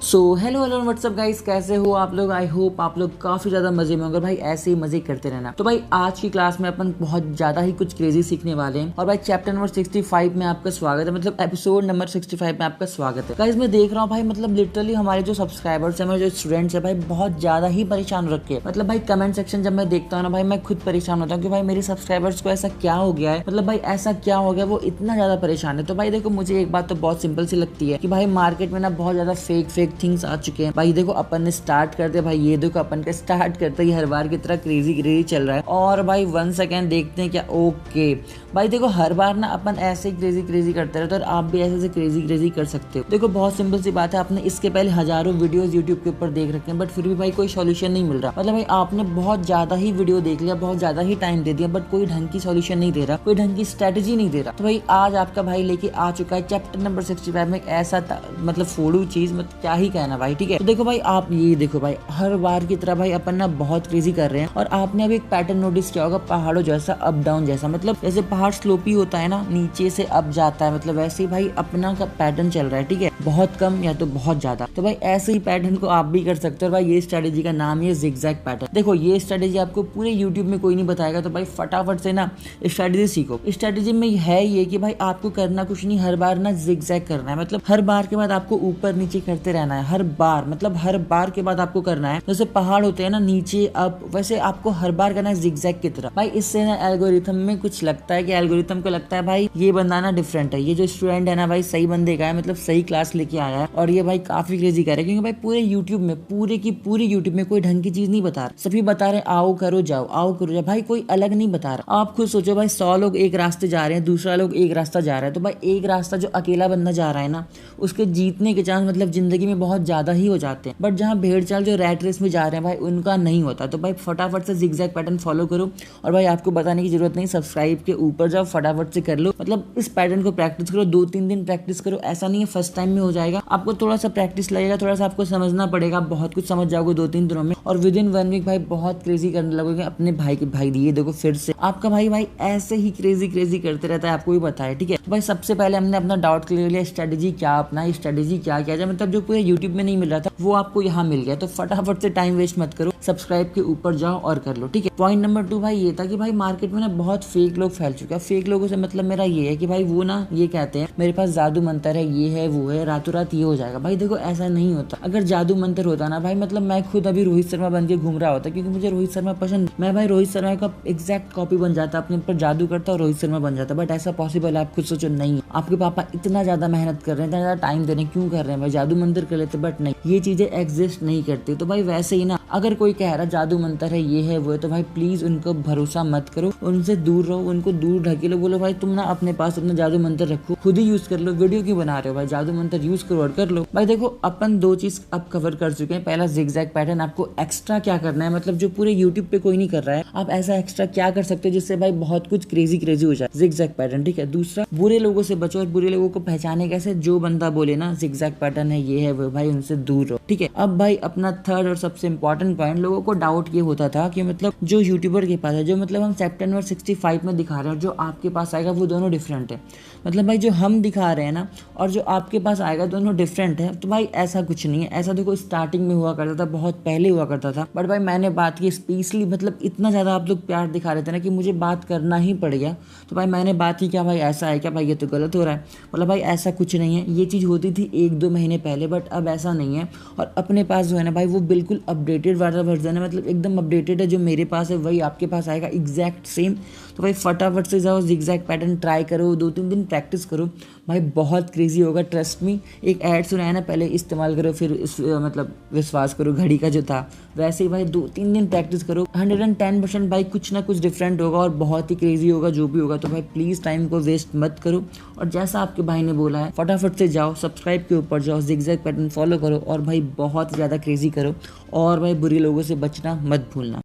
So hello hello what's up guys, कैसे हो आप लोग। आई होप आप लोग काफी ज्यादा मजे में होंगे भाई, ऐसे ही मजे करते रहना। तो भाई आज की क्लास में अपन बहुत ज्यादा ही कुछ क्रेजी सीखने वाले हैं। और भाई चैप्टर नंबर 65 में आपका स्वागत है, मतलब एपिसोड नंबर 65 में आपका स्वागत है। गाइस मैं देख रहा हूँ भाई, मतलब लिटरली हमारे जो सब्सक्राइबर्स है, हमारे जो स्टूडेंट्स है भाई, बहुत ज्यादा ही परेशान रखे हैं। मतलब भाई कमेंट सेक्शन जब मैं देखता हूँ ना भाई, मैं खुद परेशान होता हूँ कि भाई मेरे सब्सक्राइबर्स को ऐसा क्या हो गया है, मतलब भाई ऐसा क्या हो गया, वो इतना ज्यादा परेशान है। तो भाई देखो, मुझे एक बात तो बहुत सिंपल सी लगती है कि भाई मार्केट में ना बहुत ज्यादा फेक थिंग्स आ चुके हैं भाई। देखो अपन ने स्टार्ट करते भाई, ये देखो अपन का स्टार्ट करते ही हर बार की तरह क्रेजी चल रहा है। और भाई 1 सेकेंड देखते हैं क्या। ओके भाई देखो, हर बार ना अपन ऐसे क्रेजी करते रहते हैं, और आप भी ऐसे क्रेजी कर सकते हो। देखो बहुत सिंपल सी बात है, आपने इसके पहले हजारों वीडियोस यूट्यूब के ऊपर देख रखे हैं, बट फिर भी भाई कोई सॉल्यूशन नहीं मिल रहा। मतलब भाई आपने बहुत ज्यादा ही वीडियो देख लिया, बहुत ज्यादा ही टाइम दे दिया, बट कोई ढंग की सॉल्यूशन नहीं दे रहा, कोई ढंग की स्ट्रेटेजी नहीं दे रहा। तो भाई आज आपका भाई लेके आ चुका है चैप्टर नंबर 65 में एक ऐसा मतलब फोड़ू चीज, मतलब क्या ही कहना भाई। ठीक है, तो देखो भाई आप ये देखो भाई, हर बार की तरह भाई अपन ना बहुत क्रेजी कर रहे हैं। और आपने अभी एक पैटर्न नोटिस किया होगा, पहाड़ों जैसा अप डाउन जैसा, मतलब जैसे पहाड़ स्लोपी होता है ना, नीचे से अप जाता है, मतलब वैसे ही भाई अपना का पैटर्न चल रहा है। ठीक है, बहुत कम या तो बहुत ज्यादा। तो भाई ऐसे ही पैटर्न को आप भी कर सकते हो। भाई ये स्ट्रेटेजी का नाम है जिगजैग पैटर्न। देखो ये स्ट्रेटेजी आपको पूरे यूट्यूब में कोई नहीं बताएगा, तो भाई फटाफट से ना स्ट्रेटेजी सीखो। स्ट्रेटेजी में है ये कि भाई आपको करना कुछ नहीं, हर बार ना जिगजैग करना है। मतलब हर बार के बाद आपको ऊपर नीचे करते रहना है, हर बार, मतलब हर बार के बाद आपको करना है। जैसे पहाड़ होते हैं ना नीचे अप, वैसे आपको हर बार करना है जिगजैग की तरह। भाई इससे ना एल्गोरिथम में कुछ लगता है कि एल्गोरिथम को लगता है भाई ये बंदा ना डिफरेंट है, ये जो स्टूडेंट है ना भाई सही बंदे का है, मतलब सही क्लास लेके आया है, और ये भाई काफी क्रेजी कर रहा है। क्योंकि भाई पूरे यूट्यूब में, पूरे की पूरी यूट्यूब में कोई ढंग की चीज नहीं बता रहा, सभी बता रहे आओ करो जाओ, आओ करो जाओ। भाई कोई अलग नहीं बता रहा। आप खुद सोचो भाई, 100 लोग एक रास्ते जा रहे हैं, दूसरा लोग एक रास्ता जा रहा है, तो भाई एक रास्ता जो अकेला बंदा जा रहा है ना, उसके जीतने के चांस मतलब जिंदगी में बहुत ज्यादा ही हो जाते हैं। बट जहाँ भेड़ चाल जो रैट रेस में जा रहे हैं भाई, उनका नहीं होता। तो भाई फटाफट से जिगजैग पैटर्न फॉलो करो। और भाई आपको बताने की जरूरत नहीं, सब्सक्राइब के ऊपर जाओ, फटाफट से कर लो। मतलब इस पैटर्न को प्रैक्टिस करो, 2-3 दिन प्रैक्टिस करो। ऐसा नहीं है फर्स्ट टाइम में हो जाएगा, आपको थोड़ा सा प्रैक्टिस लगेगा, थोड़ा सा आपको समझना पड़ेगा। आप बहुत कुछ समझ जाओगे 2-3 दिनों में, और विद इन 1 वीक भाई बहुत क्रेजी करने लगोगे अपने भाई के। भाई दिए देखो फिर से आपका भाई ऐसे ही क्रेजी करते रहता है, आपको भी पता है। ठीक है, तो भाई सबसे पहले हमने अपना डाउट क्लियर लिया, स्ट्रेटेजी क्या अपना, स्ट्रेटेजी क्या किया जाए, मतलब जो पूरे यूट्यूब में नहीं मिल रहा था वो आपको यहाँ मिल गया। तो फटाफट से टाइम वेस्ट मत करो, सब्सक्राइब के ऊपर जाओ और कर लो। ठीक है, पॉइंट नंबर 2 भाई ये था कि भाई मार्केट में ना बहुत फेक लोग फैल चुके हैं। फेक लोगों से मतलब मेरा ये है कि भाई वो ना ये कहते हैं मेरे पास जादू मंत्र है, ये है वो है, रातों रात ये हो जाएगा। भाई देखो ऐसा नहीं होता। अगर जादू मंत्र होता ना भाई, मतलब मैं खुद अभी रोहित शर्मा बन के घूम रहा होता, क्योंकि मुझे रोहित शर्मा पसंद, मैं भाई रोहित शर्मा का एग्जैक्ट कॉपी बन जाता, अपने ऊपर जादू करता और रोहित शर्मा बन जाता। बट ऐसा पॉसिबल है, आप खुद सोचो नहीं। आपके पापा इतना ज्यादा मेहनत कर रहे हैं, इतना ज्यादा टाइम दे रहे हैं, क्यों कर रहे हैं भाई, जादू मंत्र कर लेते। बट नहीं, ये चीजें एग्जिस्ट नहीं करती। तो भाई वैसे ही ना, अगर कोई कह रहा जादू मंत्र है, ये है वो है, तो भाई प्लीज उनको भरोसा मत करो, उनसे दूर रहो, उनको दूर ढकेलो। बोलो भाई तुम ना अपने पास अपना जादू मंत्र रखो, खुद ही यूज कर लो। वीडियो क्यों बना रहे हो भाई, जादू मंत्र यूज करो और कर लो। भाई देखो अपन 2 चीज अब कवर कर चुके हैं। पहला जिगजैग पैटर्न, आपको एक्स्ट्रा क्या करना है, मतलब जो पूरे यूट्यूब पे कोई नहीं कर रहा है, आप ऐसा एक्स्ट्रा क्या कर सकते हो जिससे भाई बहुत कुछ क्रेजी हो जाए, जिगजैग पैटर्न। ठीक है, दूसरा बुरे लोगों से बचो, और बुरे लोगों को पहचाने कैसे, जो बंदा बोले ना जिगजैग पैटर्न है, ये है वो, भाई उनसे दूर रहो। ठीक है, अब भाई अपना थर्ड और सबसे इंपॉर्टेंट पॉइंट, लोगों को डाउट ये होता था कि मतलब जो यूट्यूबर के पास है, जो मतलब हम चैप्टर नंबर 65 में दिखा रहे हैं, जो आपके पास आएगा वो दोनों डिफरेंट है। मतलब भाई जो हम दिखा रहे हैं ना और जो आपके पास आएगा दोनों डिफरेंट है। तो भाई ऐसा कुछ नहीं है, ऐसा देखो स्टार्टिंग में हुआ करता था, बहुत पहले हुआ करता था। बट भाई मैंने बात की स्पेशली, मतलब इतना ज्यादा आप लोग प्यार दिखा रहे थे ना कि मुझे बात करना ही पड़ गया। तो भाई मैंने बात की, क्या भाई ऐसा है क्या, भाई ये तो गलत हो रहा है। मतलब भाई ऐसा कुछ नहीं है, ये चीज होती थी 1-2 महीने पहले, बट अब ऐसा नहीं है। और अपने पास जो है ना भाई, वो बिल्कुल अपडेटेड वाला वर्जन है, मतलब एकदम अपडेटेड है। जो मेरे पास है वही आपके पास आएगा, एग्जैक्ट सेम। तो भाई फटाफट से जाओ, जिगजैग पैटर्न ट्राई करो, 2-3 दिन प्रैक्टिस करो भाई, बहुत क्रेजी होगा, ट्रस्ट मी। एक ऐड सुनाया ना, पहले इस्तेमाल करो फिर मतलब विश्वास करो, घड़ी का जो था वैसे ही भाई 2-3 दिन प्रैक्टिस करो, 110% भाई कुछ ना कुछ डिफरेंट होगा और बहुत ही क्रेजी होगा जो भी होगा। तो भाई प्लीज टाइम को वेस्ट मत करो, और जैसा आपके भाई ने बोला है फटाफट से जाओ, सब्सक्राइब के ऊपर जाओ, जिगजैग पैटर्न फॉलो करो, और भाई बहुत ज्यादा क्रेजी करो, और भाई बुरे लोगों से बचना मत भूलना।